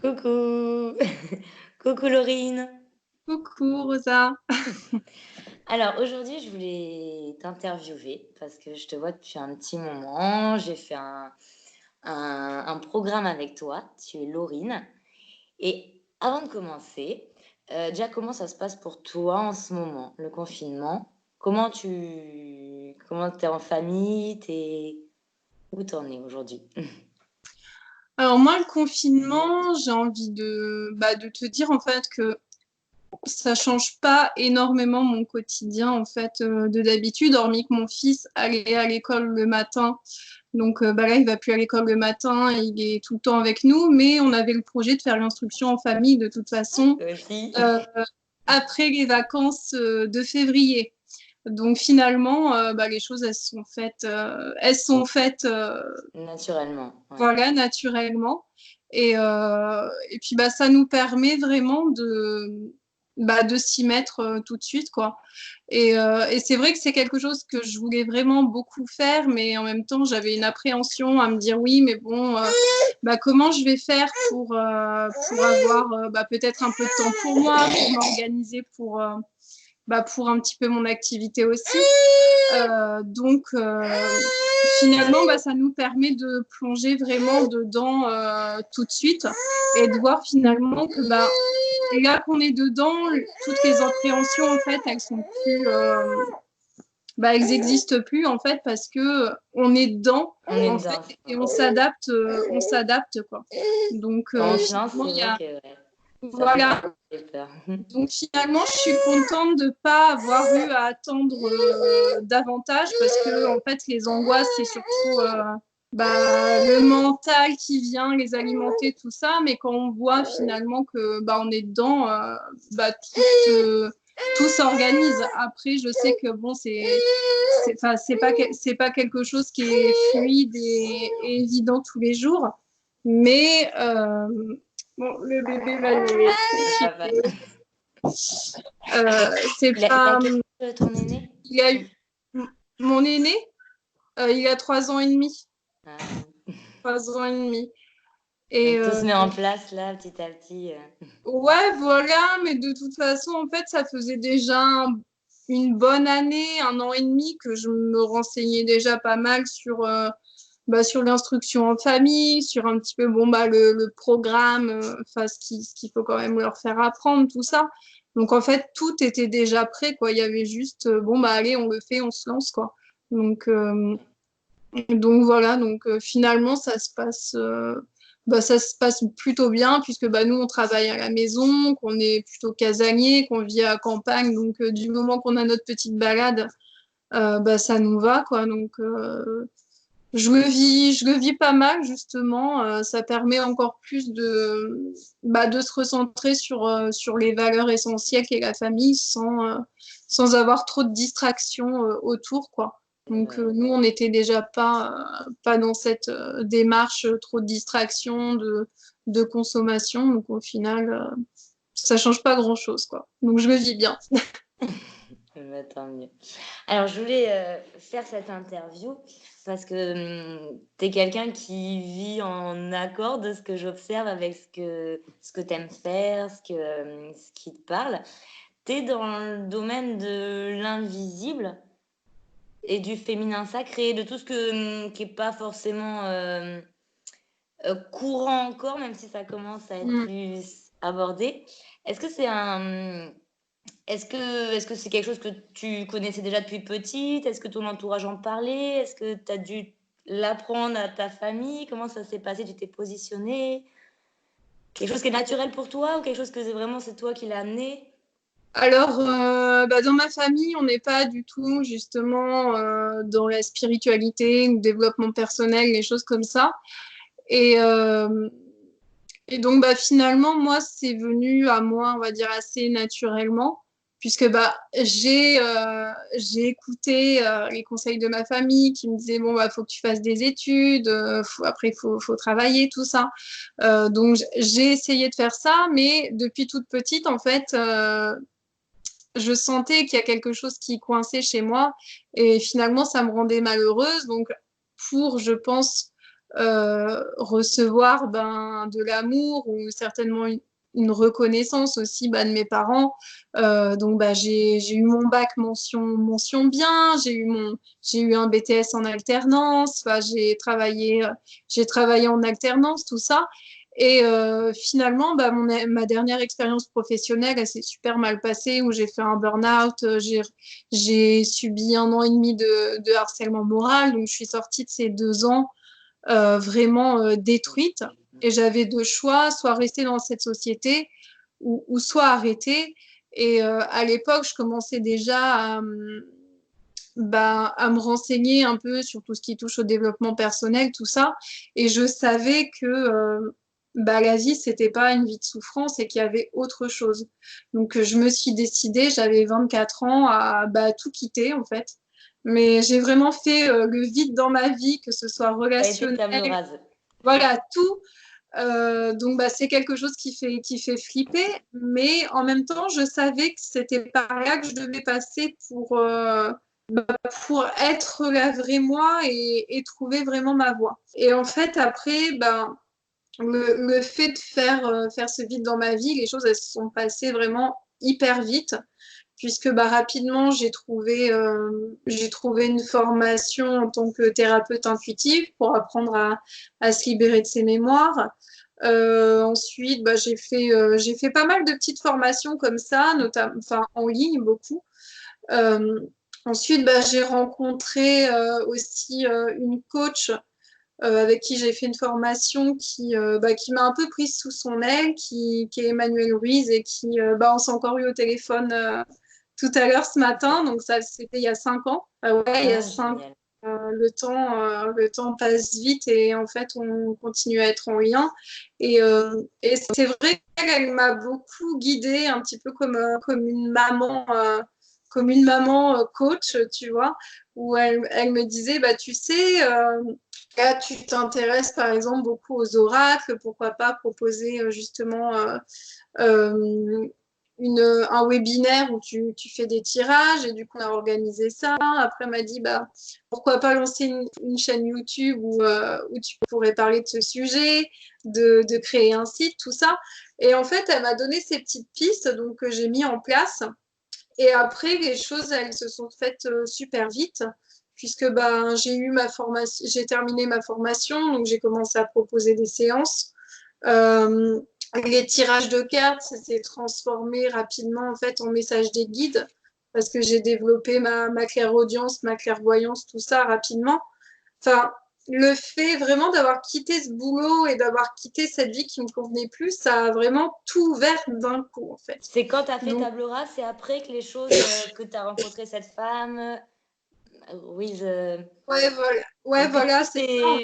Coucou! Coucou Laurine! Coucou Rosa. Alors aujourd'hui, je voulais t'interviewer parce que je te vois depuis un petit moment. J'ai fait un programme avec toi. Tu es Laurine. Et avant de commencer, déjà, comment ça se passe pour toi en ce moment, le confinement? Comment t'es en famille? Où t'en es aujourd'hui? Alors moi, le confinement, j'ai envie de te dire en fait que ça change pas énormément mon quotidien en fait de d'habitude, hormis que mon fils allait à l'école le matin. Donc là, il va plus à l'école le matin, il est tout le temps avec nous, mais on avait le projet de faire l'instruction en famille de toute façon Toi aussi? euh, après les vacances de février. Donc finalement, les choses elles sont faites Naturellement, ouais. voilà, naturellement. Et puis, ça nous permet vraiment de s'y mettre tout de suite, quoi. Et c'est vrai que c'est quelque chose que je voulais vraiment beaucoup faire, mais en même temps, j'avais une appréhension à me dire, oui, mais bon, comment je vais faire pour avoir peut-être un peu de temps pour moi, pour m'organiser pour un petit peu mon activité aussi. Donc, finalement, ça nous permet de plonger vraiment dedans tout de suite et de voir finalement que là qu'on est dedans, toutes les appréhensions, en fait, elles sont plus, elles n'existent plus, en fait, parce que on est dedans, On est en dedans. fait, et on s'adapte, quoi. Donc, Quand on se lance, finalement, c'est il y vrai a, que ouais, ça peut voilà. faire peur. Donc finalement, je suis contente de ne pas avoir eu à attendre davantage parce que en fait, les angoisses, c'est surtout le mental qui vient les alimenter, tout ça. Mais quand on voit finalement que on est dedans, tout s'organise. Après, je sais que bon, c'est pas quelque chose qui est fluide et évident tous les jours. Mais bon, le bébé va nous Ça va. profiter. C'est Il a pas. quel âge, ton aîné? Il a Ton- eu mon aîné, il a 3 ans et demi. Ah oui. 3 ans et demi. Et Donc tout se met en place là, petit à petit. ouais, voilà, mais de toute façon, en fait, ça faisait déjà une bonne année, 1 an et demi, que je me renseignais déjà pas mal sur l'instruction en famille, sur un petit peu le programme, ce qu'il faut quand même leur faire apprendre, tout ça. Donc en fait, tout était déjà prêt, quoi. Il y avait juste, allez, on le fait, on se lance, quoi. Donc, euh, donc voilà, donc finalement, ça se passe plutôt bien, puisque nous, on travaille à la maison, qu'on est plutôt casanier, qu'on vit à la campagne. Donc du moment qu'on a notre petite balade, ça nous va, quoi. Donc je le vis pas mal, justement. Ça permet encore plus de se recentrer sur les valeurs essentielles qu'est la famille sans avoir trop de distractions autour, quoi. C'est Donc, vrai. nous, on n'était déjà pas dans cette démarche, trop de distractions, de consommation. Donc, au final, ça change pas grand-chose, quoi. Donc, je le vis bien. Bah, tant mieux. Alors je voulais faire cette interview parce que tu es quelqu'un qui vit en accord de ce que j'observe avec ce que tu aimes faire, ce qui te parle. Tu es dans le domaine de l'invisible et du féminin sacré, de tout ce qui n'est pas forcément courant encore, même si ça commence à être Mm. plus abordé. Est-ce que c'est un... Est-ce que c'est quelque chose que tu connaissais déjà depuis petite? Est-ce que ton entourage en parlait? Est-ce que tu as dû l'apprendre à ta famille? Comment ça s'est passé? Tu t'es positionnée? Quelque chose qui est naturel pour toi ou quelque chose que c'est toi qui l'as amené? Alors, dans ma famille, on n'est pas du tout justement dans la spiritualité ou le développement personnel, les choses comme ça. Et, euh, et donc, finalement, moi, c'est venu à moi, on va dire, assez naturellement, puisque j'ai écouté les conseils de ma famille qui me disaient, bon, faut que tu fasses des études, après, faut travailler, tout ça. Donc, j'ai essayé de faire ça, mais depuis toute petite, en fait, je sentais qu'il y a quelque chose qui coinçait chez moi et finalement ça me rendait malheureuse. Donc je pense, recevoir de l'amour ou certainement une reconnaissance aussi de mes parents. Donc j'ai eu mon bac mention bien, j'ai eu un BTS en alternance, enfin, j'ai travaillé en alternance, tout ça. Et finalement, ma dernière expérience professionnelle, elle s'est super mal passée, où j'ai fait un burn-out, j'ai subi 1 an et demi de harcèlement moral, donc je suis sortie de ces 2 ans vraiment détruite. Et j'avais deux choix, soit rester dans cette société ou soit arrêter. Et à l'époque, je commençais déjà à me renseigner un peu sur tout ce qui touche au développement personnel, tout ça. Et je savais que la vie, c'était pas une vie de souffrance et qu'il y avait autre chose. Donc, je me suis décidée, j'avais 24 ans, à tout quitter, en fait. Mais j'ai vraiment fait le vide dans ma vie, que ce soit T'as été relationnel, table rase. voilà, tout. Donc, c'est quelque chose qui fait flipper, mais en même temps, je savais que c'était par là que je devais passer pour être la vraie moi et trouver vraiment ma voie. Et en fait, après, le fait de faire ce vide dans ma vie, les choses, elles se sont passées vraiment hyper vite, puisque rapidement, j'ai trouvé une formation en tant que thérapeute intuitive pour apprendre à se libérer de ses mémoires. Ensuite, j'ai fait pas mal de petites formations comme ça, notamment, enfin, en ligne beaucoup. Euh, Ensuite, j'ai rencontré aussi une coach avec qui j'ai fait une formation qui m'a un peu prise sous son aile, qui est Emmanuelle Ruiz et on s'est encore eu au téléphone tout à l'heure ce matin, donc ça c'était il y a 5 ans. Ouais, il y a Ah, 5 génial. le temps passe vite et en fait, on continue à être en lien. Et c'est vrai qu'elle m'a beaucoup guidée, un petit peu comme une maman coach, tu vois, où elle me disait, tu sais, là, tu t'intéresses par exemple beaucoup aux oracles, pourquoi pas proposer justement euh, un webinaire où tu fais des tirages et du coup on a organisé ça. Après elle m'a dit pourquoi pas lancer une chaîne YouTube où tu pourrais parler de ce sujet, de créer un site, tout ça. Et en fait elle m'a donné ces petites pistes donc que j'ai mis en place. Et après les choses elles se sont faites super vite puisque j'ai eu ma formation, j'ai terminé ma formation donc j'ai commencé à proposer des séances. Euh, les tirages de cartes, ça s'est transformé rapidement en fait en message des guides parce que j'ai développé ma clairaudience, ma clairvoyance, tout ça rapidement. Enfin, le fait vraiment d'avoir quitté ce boulot et d'avoir quitté cette vie qui ne me convenait plus, ça a vraiment tout ouvert d'un coup en fait. C'est quand tu as fait Donc, table rase, c'est après que les choses, que tu as rencontré cette femme, Louise. ouais, Donc voilà, c'est ça.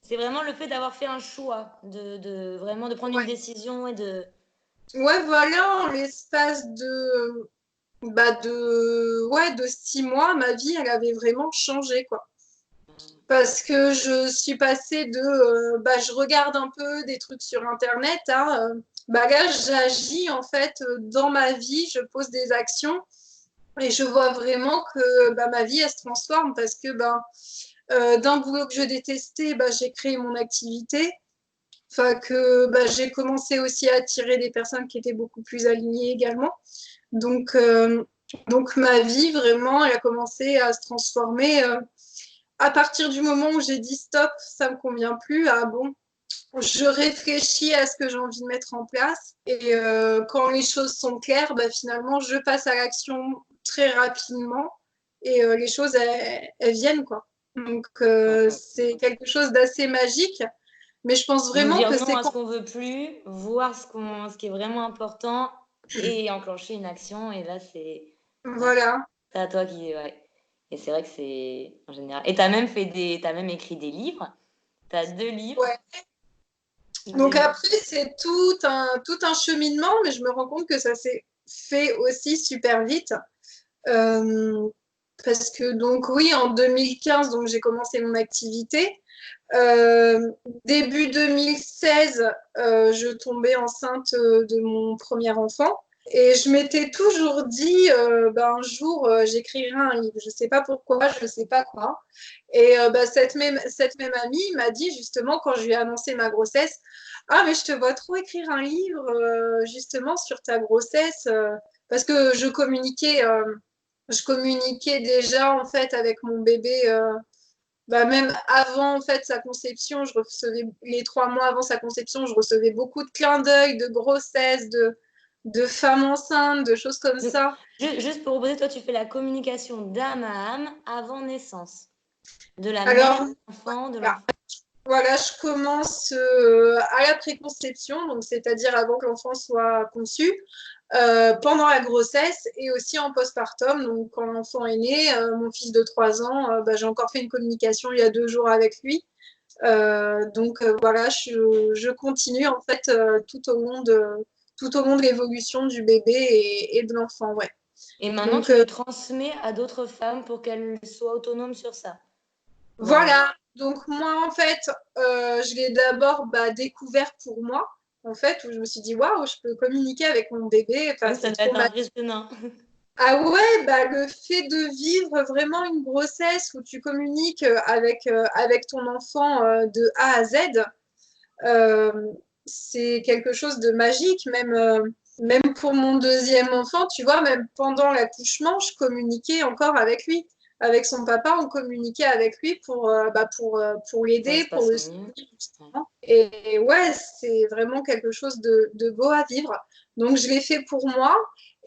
c'est vraiment le fait d'avoir fait un choix, vraiment de prendre une Ouais, décision et de. ouais, voilà, en l'espace de 6 mois, ma vie, elle avait vraiment changé, quoi. Parce que je suis passée je regarde un peu des trucs sur Internet à, là, j'agis en fait dans ma vie, je pose des actions et je vois vraiment que ma vie, elle se transforme parce que d'un boulot que je détestais, j'ai créé mon activité. Enfin, que j'ai commencé aussi à attirer des personnes qui étaient beaucoup plus alignées également. Donc, euh, donc ma vie, vraiment, elle a commencé à se transformer à partir du moment où j'ai dit stop, ça me convient plus. Ah bon, je réfléchis à ce que j'ai envie de mettre en place. Et quand les choses sont claires, finalement, je passe à l'action très rapidement et les choses, elles viennent, quoi. Donc, c'est quelque chose d'assez magique. Mais je pense Donc vraiment dire que non c'est à ce quand... qu'on veut plus, voir ce qui est vraiment important et enclencher une action. Et là, ouais, Voilà. c'est à toi qui. Ouais. Et c'est vrai que c'est en général. Et t'as même écrit des livres. T'as 2 livres. Ouais. Donc De- après, c'est tout un cheminement, mais je me rends compte que ça s'est fait aussi super vite. Euh, Parce que donc oui, en 2015, donc j'ai commencé mon activité. Euh, Début 2016, je tombais enceinte de mon premier enfant. Et je m'étais toujours dit, un jour, j'écrirai un livre. Je ne sais pas pourquoi, je ne sais pas quoi. Et cette même amie m'a dit justement, quand je lui ai annoncé ma grossesse, ah, mais je te vois trop écrire un livre justement sur ta grossesse. Parce que je communiquais déjà en fait avec mon bébé. Même avant en fait sa conception, je recevais les 3 mois avant sa conception, je recevais beaucoup de clins d'œil, de grossesse, de femmes enceintes, de choses comme Donc, ça. juste pour reposer, toi, tu fais la communication d'âme à âme avant naissance, de la mère, Alors de l'enfant, de voilà, l'enfant. voilà, je commence à la préconception, donc c'est-à-dire avant que l'enfant soit conçu, pendant la grossesse et aussi en postpartum. Donc quand l'enfant est né, mon fils de 3 ans, j'ai encore fait une communication il y a 2 jours avec lui. Voilà, je continue en fait tout au long de l'évolution du bébé et de l'enfant, ouais. Et maintenant, Donc tu le transmets à d'autres femmes pour qu'elles soient autonomes sur ça. voilà. Donc moi en fait, je l'ai d'abord découvert pour moi, en fait, où je me suis dit waouh, je peux communiquer avec mon bébé. Enfin, Ouais, ça c'est doit trop être magique. impressionnant. Ah ouais, le fait de vivre vraiment une grossesse où tu communiques avec ton enfant de A à Z, euh, c'est quelque chose de magique. Même pour mon deuxième enfant, tu vois, même pendant l'accouchement, je communiquais encore avec lui. Avec son papa, on communiquait avec lui pour Ça l'aider, se pour passe le au mieux. soutenir, Ouais. justement. Et ouais, c'est vraiment quelque chose de beau à vivre. Donc, je l'ai fait pour moi.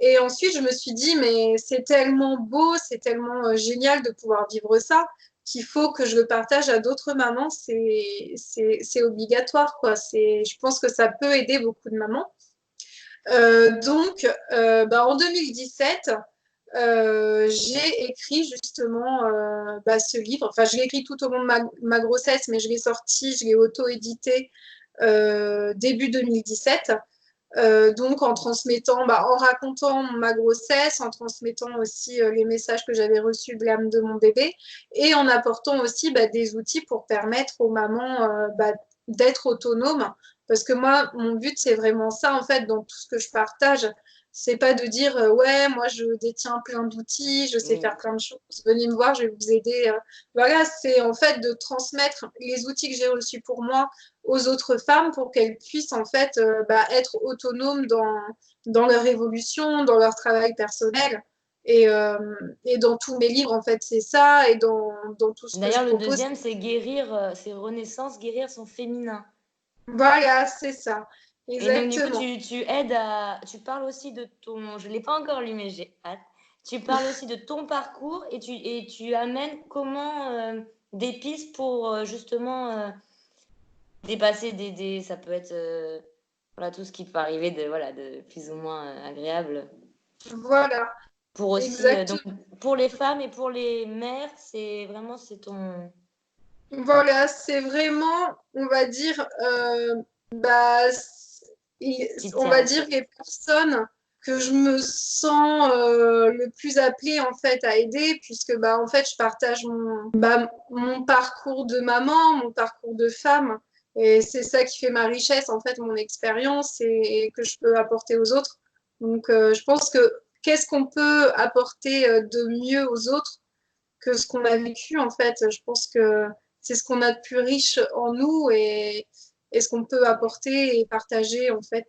Et ensuite, je me suis dit, mais c'est tellement beau, c'est tellement génial de pouvoir vivre ça qu'il faut que je le partage à d'autres mamans. C'est obligatoire, quoi. Je pense que ça peut aider beaucoup de mamans. En 2017, j'ai écrit justement ce livre. Enfin, je l'ai écrit tout au long de ma grossesse, mais je l'ai auto-édité début 2017. Donc en transmettant, en racontant ma grossesse, en transmettant aussi les messages que j'avais reçus de l'âme de mon bébé et en apportant aussi des outils pour permettre aux mamans d'être autonomes. Parce que moi, mon but, c'est vraiment ça, en fait, dans tout ce que je partage. C'est pas de dire, ouais, moi, je détiens plein d'outils, je sais Oui. faire plein de choses, venez me voir, je vais vous aider. Voilà, c'est en fait de transmettre les outils que j'ai reçus pour moi aux autres femmes pour qu'elles puissent en fait être autonomes dans leur évolution, dans leur travail personnel. Et dans tous mes livres, en fait, c'est ça. Et dans tout ce que je D'ailleurs, le propose, deuxième, c'est guérir, c'est Renaissance, guérir son féminin. voilà, c'est ça. Et donc, du coup, Exactement. tu aides à. Tu parles aussi de ton. Je ne l'ai pas encore lu, mais j'ai hâte. Tu parles aussi de ton parcours et tu amènes comment des pistes pour justement dépasser ça peut être voilà, tout ce qui peut arriver de, voilà, de plus ou moins agréable. Voilà, Pour aussi, donc, exactement. pour les femmes et pour les mères, c'est ton Voilà, c'est vraiment, on va dire, bah, qui on tient va à dire cœur. les personnes que je me sens le plus appelée en fait à aider, puisque en fait je partage mon parcours de maman, mon parcours de femme, et c'est ça qui fait ma richesse en fait, mon expérience et que je peux apporter aux autres. Donc je pense que qu'est-ce qu'on peut apporter de mieux aux autres que ce qu'on a vécu, en fait. Je pense que c'est ce qu'on a de plus riche en nous et ce qu'on peut apporter et partager, en fait,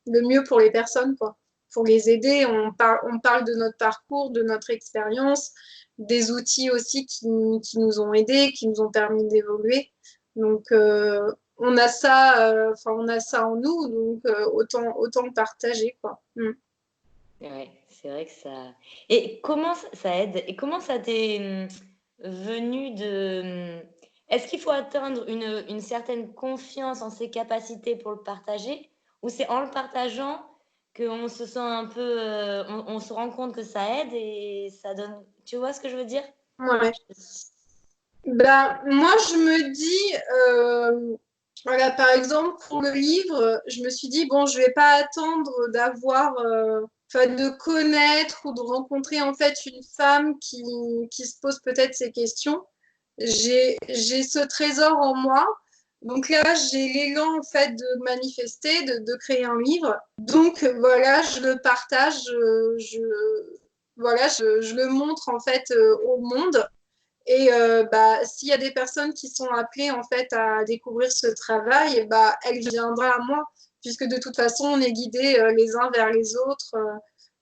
le mieux pour les personnes, quoi. Pour les aider, on parle de notre parcours, de notre expérience, des outils aussi qui nous ont aidés, qui nous ont permis d'évoluer. Donc, on a ça en nous, donc autant le partager, quoi. Mm. Ouais, c'est vrai que ça. Et comment ça aide? Et comment ça t'est venu de. Est-ce qu'il faut atteindre une certaine confiance en ses capacités pour le partager? Ou c'est en le partageant qu'on se sent un peu. On se rend compte que ça aide et ça donne. Tu vois ce que je veux dire? Ouais. Moi, je me dis, voilà, par exemple, pour le livre, je me suis dit, bon, je vais pas attendre enfin, de connaître ou de rencontrer en fait une femme qui se pose peut-être ces questions. J'ai ce trésor en moi. Donc là, j'ai l'élan en fait de manifester, de créer un livre. Donc voilà, je le partage, voilà, je le montre en fait au monde. Et bah, s'il y a des personnes qui sont appelées en fait à découvrir ce travail, bah, elle viendra à moi, puisque de toute façon, on est guidés les uns vers les autres.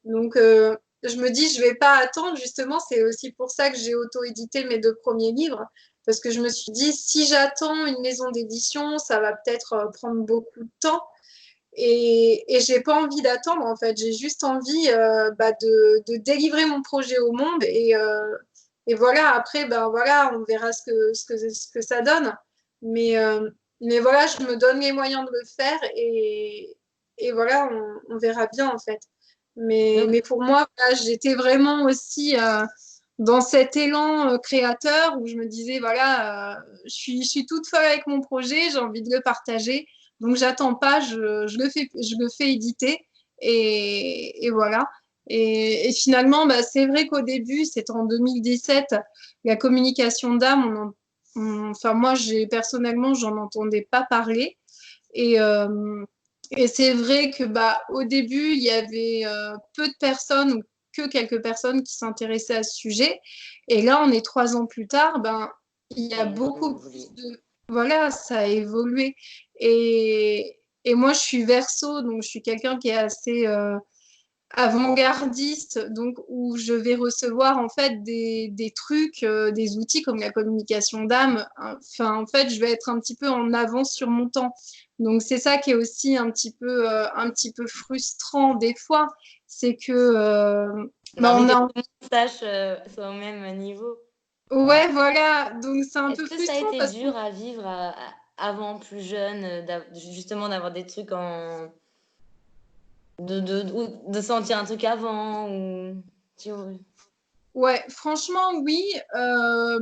Donc, je me dis, je vais pas attendre. Justement, c'est aussi pour ça que j'ai auto-édité mes 2 premiers livres, parce que je me suis dit, si j'attends une maison d'édition, ça va peut-être prendre beaucoup de temps. Et j'ai pas envie d'attendre, en fait. J'ai juste envie bah, de délivrer mon projet au monde. Et voilà, après, ben voilà, on verra ce que ça donne. Mais, euh, mais voilà, je me donne les moyens de le faire et voilà, on verra bien, en fait. Donc, Mais pour moi, voilà, j'étais vraiment aussi dans cet élan créateur où je me disais, voilà, je suis toute folle avec mon projet, j'ai envie de le partager. Donc, j'attends pas, je le fais éditer. Et voilà. Et finalement, bah, c'est vrai qu'au début, c'était en 2017, la communication d'âme, enfin, moi, personnellement, j'en entendais pas parler. Et, euh, et c'est vrai que bah, au début, il y avait peu de personnes ou que quelques personnes qui s'intéressaient à ce sujet. Et là, on est 3 ans plus tard, ben, il y ça a a beaucoup énormément évolué. plus de... Voilà, ça a évolué. Et moi, je suis verso, donc je suis quelqu'un qui est assez avant-gardiste, donc où je vais recevoir en fait des trucs, des outils comme la communication d'âme. Enfin, en fait, je vais être un petit peu en avance sur mon temps. Donc c'est ça qui est aussi un petit peu frustrant des fois, c'est que On a bah, envie on que a tout le monde sache, soit au même niveau. ouais voilà, donc c'est un Est-ce peu que ça a frustrant été parce dur qu'on à vivre avant, plus jeune, justement d'avoir des trucs en... ou de sentir un truc avant ou... Tu vois. ouais, franchement, oui,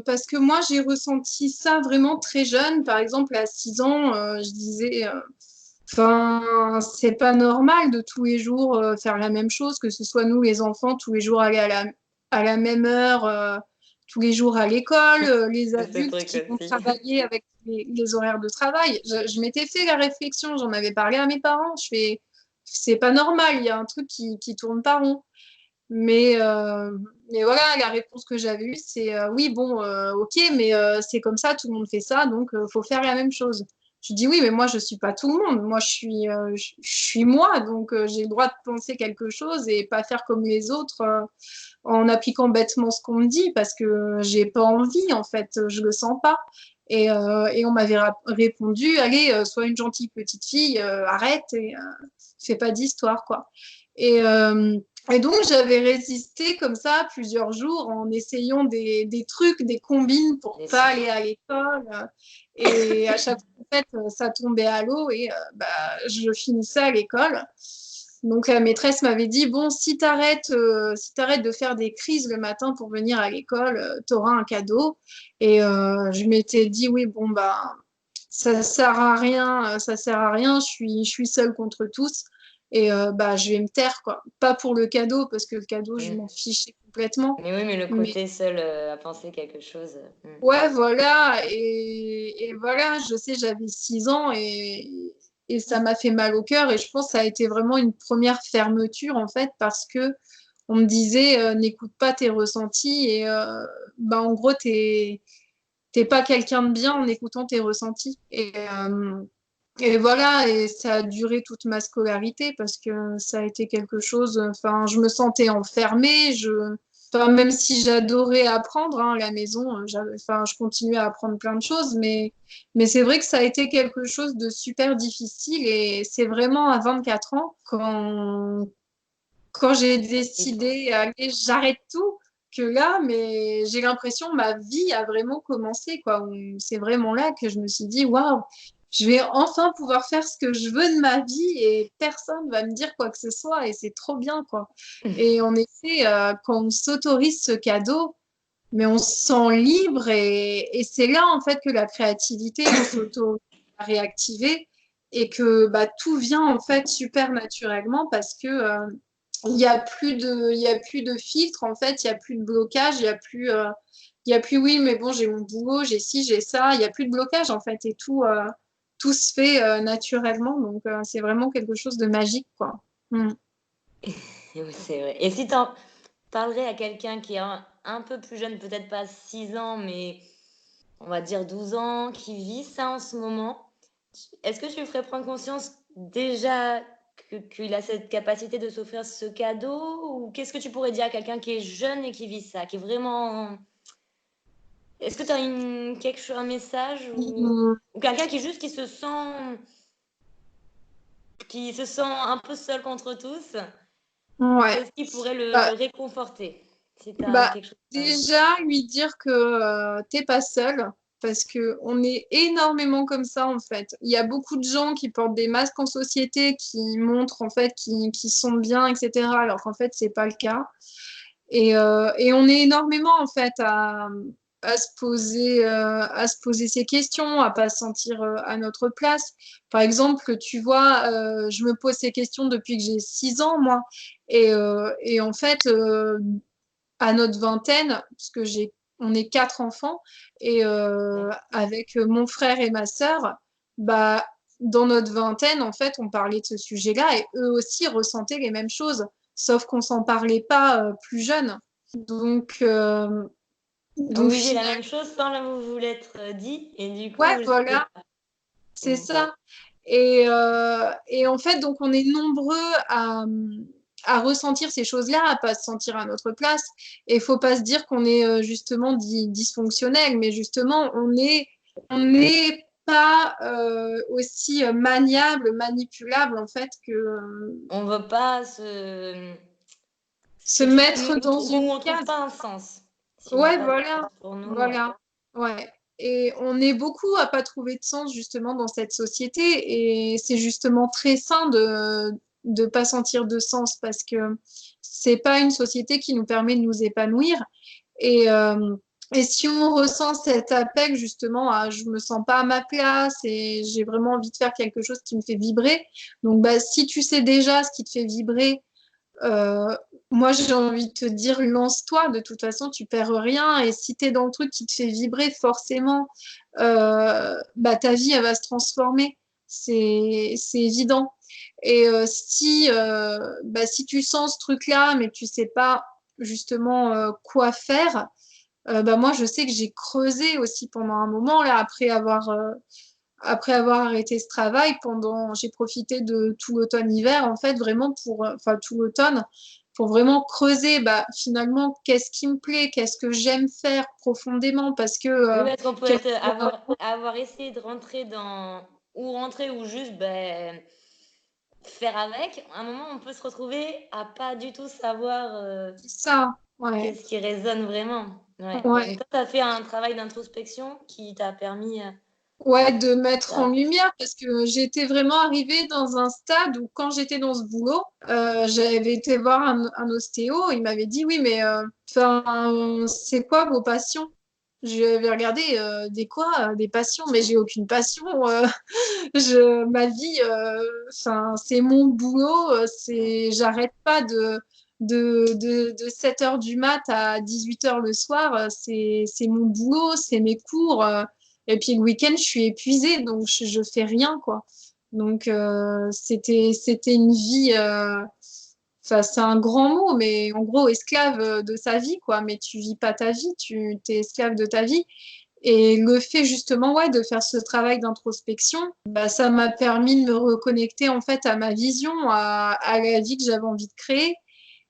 parce que moi, j'ai ressenti ça vraiment très jeune. Par exemple, à 6 ans, je disais, enfin, c'est pas normal de tous les jours faire la même chose, que ce soit nous, les enfants, tous les jours aller à la même heure, tous les jours à l'école, les C'est ce adultes truc qui vont aussi. travailler avec les horaires de travail. Je m'étais fait la réflexion, j'en avais parlé à mes parents. Je fais, c'est pas normal, il y a un truc qui tourne pas rond. Mais, euh, mais voilà, la réponse que j'avais eue, c'est oui, bon, ok, mais c'est comme ça, tout le monde fait ça, donc faut faire la même chose. Je dis oui, mais moi, je suis pas tout le monde. Moi, je suis moi, donc j'ai le droit de penser quelque chose et pas faire comme les autres en appliquant bêtement ce qu'on me dit parce que j'ai pas envie, en fait, je le sens pas. Et on m'avait répondu, allez, sois une gentille petite fille, arrête et fais pas d'histoire, quoi. Et, euh, et donc, j'avais résisté comme ça plusieurs jours en essayant des trucs, des combines pour Des pas sons. aller à l'école. Et à chaque fois, en fait, ça tombait à l'eau et bah, je finissais à l'école. Donc, la maîtresse m'avait dit, bon, si t'arrêtes de faire des crises le matin pour venir à l'école, t'auras un cadeau. Et je m'étais dit, oui, bon, bah, ça sert à rien, ça sert à rien, je suis seule contre tous. Et bah, je vais me taire, quoi. Pas pour le cadeau, parce que le cadeau, je Mm. m'en fichais complètement. Mais oui, mais le Mais côté seul à penser quelque chose. ouais, voilà. Et voilà, je sais, j'avais 6 ans et ça m'a fait mal au cœur. Et je pense que ça a été vraiment une première fermeture, en fait, parce que on me disait, n'écoute pas tes ressentis. Et bah, en gros, t'es pas quelqu'un de bien en écoutant tes ressentis. Et voilà, et ça a duré toute ma scolarité parce que ça a été quelque chose, enfin, je me sentais enfermée, enfin, même si j'adorais apprendre hein, à la maison, enfin, je continuais à apprendre plein de choses, mais c'est vrai que ça a été quelque chose de super difficile et c'est vraiment à 24 ans, quand j'ai Il faut. décidé, allez, j'arrête tout, que là, mais j'ai l'impression que ma vie a vraiment commencé, quoi. C'est vraiment là que je me suis dit, waouh, je vais enfin pouvoir faire ce que je veux de ma vie et personne va me dire quoi que ce soit et c'est trop bien, quoi. Et en effet, quand on s'autorise ce cadeau, mais on se sent libre et c'est là, en fait, que la créativité, on s'auto réactiver et que bah, tout vient, en fait, super naturellement parce que il y a plus de filtre en fait, il y a plus de blocage, il y a plus oui mais bon j'ai mon boulot, j'ai ci, j'ai ça, il y a plus de blocage en fait et tout tout se fait naturellement. Donc, c'est vraiment quelque chose de magique, quoi. Mm. Oui, c'est vrai. Et si tu en parlerais à quelqu'un qui est un peu plus jeune, peut-être pas 6 ans, mais on va dire 12 ans, qui vit ça en ce moment, est-ce que tu lui ferais prendre conscience déjà qu'il a cette capacité de s'offrir ce cadeau? Ou qu'est-ce que tu pourrais dire à quelqu'un qui est jeune et qui vit ça, qui est vraiment... Est-ce que tu as un message Mm. ou quelqu'un qui se sent un peu seul contre tous? Ouais. Qu'est-ce qui pourrait le Bah, réconforter? Si tu as bah, quelque chose déjà, lui dire que t'es pas seul, parce que on est énormément comme ça, en fait. Il y a beaucoup de gens qui portent des masques en société, qui montrent, en fait, qui sont bien, etc., alors qu'en fait, c'est pas le cas. Et on est énormément, en fait, à se poser ces questions, à pas se sentir à notre place. Par exemple, tu vois, je me pose ces questions depuis que j'ai 6 ans, moi. Et en fait, à notre vingtaine, parce que on est 4 enfants, et avec mon frère et ma sœur, bah, dans notre vingtaine, en fait, on parlait de ce sujet-là, et eux aussi ressentaient les mêmes choses, sauf qu'on s'en parlait pas plus jeune. Donc, euh, Vous donc vivez la finalement, même chose sans vous l'être dit et du coup, ouais, vous le savez voilà, pas. c'est Ok. ça. Et en fait, donc on est nombreux à ressentir ces choses-là, à pas se sentir à notre place. Et il faut pas se dire qu'on est justement dysfonctionnel, mais justement, on n'est pas aussi maniable, manipulable en fait que On veut pas se quelque chose mettre dans où une on trouve case. pas un sens. S'il n'y a Ouais, pas de voilà, sens pour nous, ouais. voilà, ouais. Et on est beaucoup à pas trouver de sens justement dans cette société, et c'est justement très sain de pas sentir de sens parce que c'est pas une société qui nous permet de nous épanouir. Et et si on ressent cet appel justement à je me sens pas à ma place et j'ai vraiment envie de faire quelque chose qui me fait vibrer, donc bah si tu sais déjà ce qui te fait vibrer, euh, moi, j'ai envie de te dire, lance-toi. De toute façon, tu perds rien. Et si tu es dans le truc qui te fait vibrer, forcément, bah, ta vie, elle va se transformer. C'est évident. Et bah, si tu sens ce truc-là, mais tu sais pas justement quoi faire, bah, moi, je sais que j'ai creusé aussi pendant un moment, là, après avoir arrêté ce travail, j'ai profité de tout l'automne-hiver, en fait, vraiment enfin, tout l'automne, pour vraiment creuser, bah, finalement, qu'est-ce qui me plaît, qu'est-ce que j'aime faire profondément, parce que, Oui, parce qu'on peut quelque- avoir essayé de rentrer ou juste ben, faire avec. À un moment, on peut se retrouver à pas du tout savoir c'est ça, ouais, qu'est-ce qui résonne vraiment. Ouais. Donc ouais. toi, tu as fait un travail d'introspection qui t'a permis... Ouais, de mettre en ça. lumière parce que j'étais vraiment arrivée dans un stade où quand j'étais dans ce boulot, j'avais été voir un ostéo, il m'avait dit oui mais c'est quoi vos passions? Je lui avais regardé des quoi, des passions, mais j'ai aucune passion. Ma vie, c'est mon boulot, j'arrête pas de 7 heures du mat à 18 heures le soir, c'est mon boulot, c'est mes cours. Et puis le week-end, je suis épuisée, donc je fais rien, quoi. Donc c'était une vie, enfin c'est un grand mot, mais en gros esclave de sa vie, quoi. Mais tu vis pas ta vie, tu t'es esclave de ta vie. Et le fait justement, ouais, de faire ce travail d'introspection, bah, ça m'a permis de me reconnecter en fait à ma vision, à la vie que j'avais envie de créer.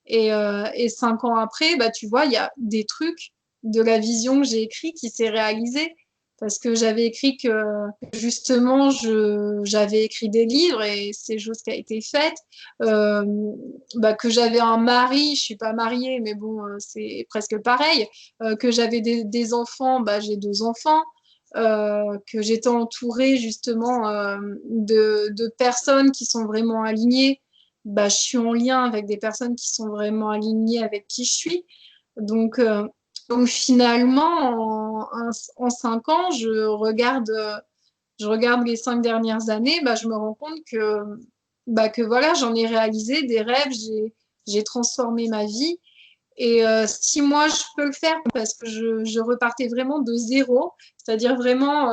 Et 5 ans après, bah, tu vois, il y a des trucs de la vision que j'ai écrit qui s'est réalisé. Parce que j'avais écrit que justement, j'avais écrit des livres et c'est chose qui a été faite. Euh, bah, que j'avais un mari, je suis pas mariée, mais bon, c'est presque pareil. Que j'avais des enfants, bah, j'ai 2 enfants. Que j'étais entourée justement de personnes qui sont vraiment alignées, bah, je suis en lien avec des personnes qui sont vraiment alignées avec qui je suis. Donc, euh, donc finalement, en 5 ans, je regarde les 5 dernières années, bah, je me rends compte que voilà, j'en ai réalisé des rêves, j'ai transformé ma vie. Et si moi, je peux le faire, parce que je repartais vraiment de zéro, c'est-à-dire vraiment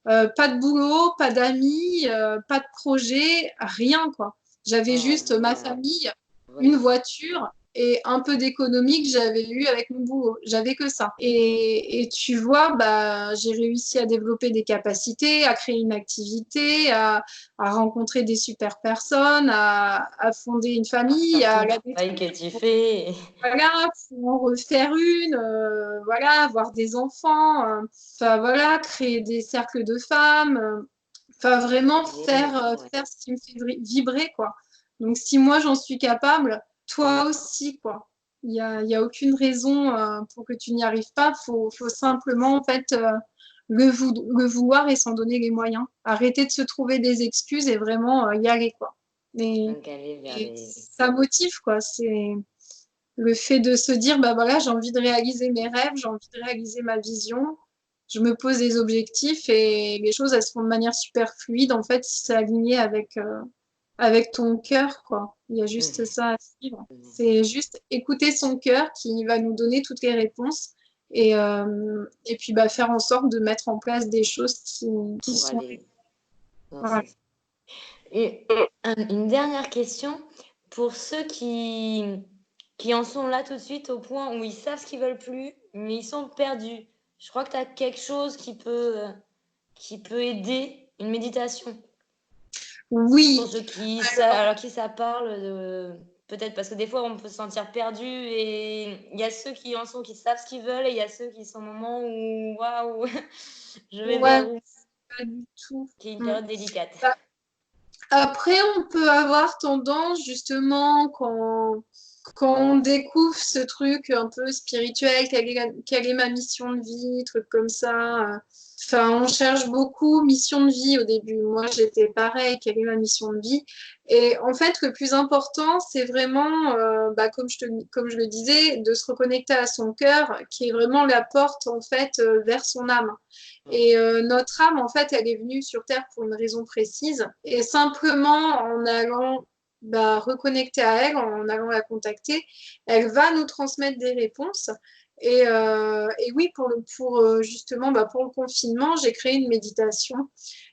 Pas de boulot, pas d'amis, pas de projet, rien, quoi. J'avais juste ma famille, une Ouais. voiture et un peu d'économie que j'avais eu avec mon boulot. J'avais que ça. Et tu vois, bah, j'ai réussi à développer des capacités, à créer une activité, à rencontrer des super personnes, à fonder une famille, Surtout à le la travail détruire. que tu fais. Voilà, pour en refaire une, voilà, avoir des enfants, enfin voilà, créer des cercles de femmes, enfin vraiment Ouais. faire ce qui me fait vibrer, quoi. Donc si moi j'en suis capable, toi aussi, quoi. Il y a aucune raison pour que tu n'y arrives pas. Faut simplement en fait le vouloir et s'en donner les moyens. Arrêter de se trouver des excuses et vraiment y aller, quoi. Donc aller vers Et les... ça motive, quoi. C'est le fait de se dire, bah voilà, j'ai envie de réaliser mes rêves, j'ai envie de réaliser ma vision, je me pose des objectifs et les choses, elles se font de manière super fluide, en fait, si c'est aligné avec ton cœur, quoi. Il y a juste ça à suivre. C'est juste écouter son cœur qui va nous donner toutes les réponses et puis bah, faire en sorte de mettre en place des choses qui pour sont... aller dans Voilà. ce... Et une dernière question pour ceux qui en sont là tout de suite au point où ils savent ce qu'ils veulent plus, mais ils sont perdus. Je crois que tu as quelque chose qui peut aider, une méditation. Pour Oui, ceux qui, alors, alors qui ça parle de... Peut-être parce que des fois on peut se sentir perdu et il y a ceux qui en sont, qui savent ce qu'ils veulent et il y a ceux qui sont au moment où waouh, je vais ouais, vers où, pas du tout. qui est une Mm. période délicate. Bah, après, on peut avoir tendance, justement, quand on découvre ce truc un peu spirituel, quelle est ma mission de vie, truc comme ça. Enfin, on cherche beaucoup mission de vie au début. Moi, j'étais pareil, quelle est ma mission de vie? Et en fait, le plus important, c'est vraiment, bah, comme je le disais, de se reconnecter à son cœur, qui est vraiment la porte, en fait, vers son âme. Et notre âme, en fait, elle est venue sur Terre pour une raison précise. Et simplement en allant bah, reconnecter à elle, en allant la contacter, elle va nous transmettre des réponses. Et oui, justement, bah, pour le confinement, j'ai créé une méditation.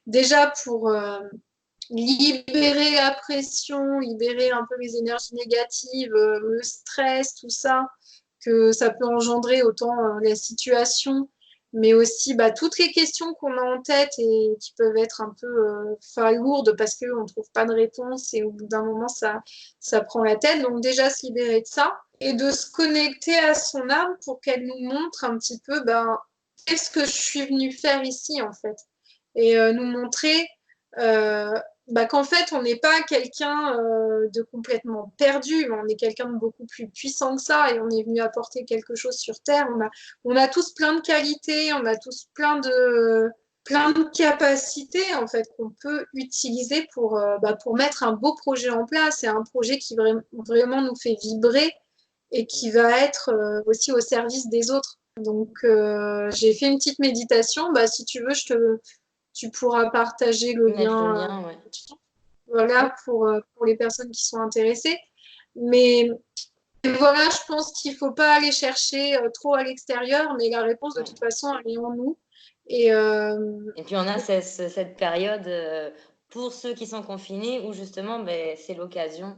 Déjà pour libérer la pression, libérer un peu les énergies négatives, le stress, tout ça, que ça peut engendrer autant la situation, mais aussi bah, toutes les questions qu'on a en tête et qui peuvent être un peu lourdes parce qu'on ne trouve pas de réponse et au bout d'un moment, ça prend la tête. Donc déjà, se libérer de ça et de se connecter à son âme pour qu'elle nous montre un petit peu ben, qu'est-ce que je suis venue faire ici en fait. Et nous montrer euh, bah, qu'en fait, on n'est pas quelqu'un de complètement perdu, mais on est quelqu'un de beaucoup plus puissant que ça et on est venu apporter quelque chose sur Terre. On a tous plein de qualités, on a tous plein de capacités en fait qu'on peut utiliser pour mettre un beau projet en place et un projet qui vraiment nous fait vibrer et qui va être aussi au service des autres. Donc, j'ai fait une petite méditation. Bah, si tu veux, tu pourras partager le Mettre le lien lien, ouais. voilà, pour les personnes qui sont intéressées. Mais voilà, je pense qu'il ne faut pas aller chercher trop à l'extérieur, mais la réponse, de Ouais. toute façon, elle est en nous. Et Et puis on a cette période pour ceux qui sont confinés où justement ben, c'est l'occasion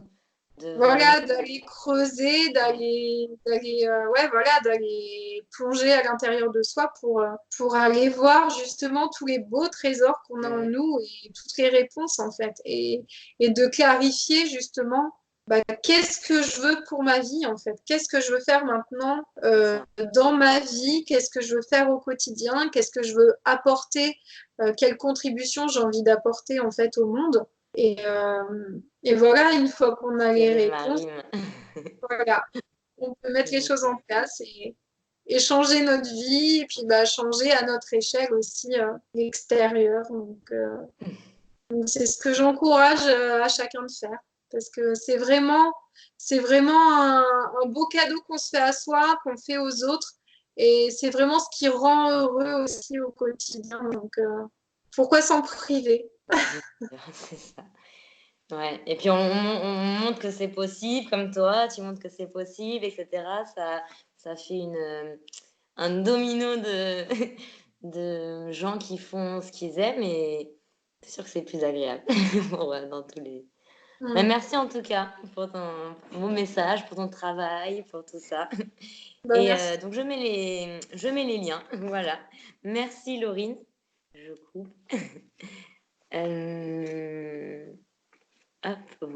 de vraiment voilà, d'aller creuser, ouais, voilà, d'aller plonger à l'intérieur de soi pour aller voir justement tous les beaux trésors qu'on a en nous et toutes les réponses en fait. Et de clarifier justement bah, qu'est-ce que je veux pour ma vie en fait, qu'est-ce que je veux faire maintenant dans ma vie, qu'est-ce que je veux faire au quotidien, qu'est-ce que je veux apporter, quelle contribution j'ai envie d'apporter en fait au monde. Et voilà, une fois qu'on a les quelle est ma réponses, rime. voilà, on peut mettre les choses en place et changer notre vie, et puis bah, changer à notre échelle aussi l'extérieur. Donc, c'est ce que j'encourage à chacun de faire, parce que c'est vraiment un beau cadeau qu'on se fait à soi, qu'on fait aux autres, et c'est vraiment ce qui rend heureux aussi au quotidien. Donc, pourquoi s'en priver? C'est ça. Ouais. Et puis on montre que c'est possible, comme toi, tu montres que c'est possible, etc. Ça fait un domino de gens qui font ce qu'ils aiment et c'est sûr que c'est plus agréable. Bon, ouais, dans tous les... Mais Mm. merci en tout cas pour ton beau message, pour ton travail, pour tout ça. Bah, Et merci. donc, je mets les liens. Voilà. Merci, Laurine. Je coupe. Hop, voilà.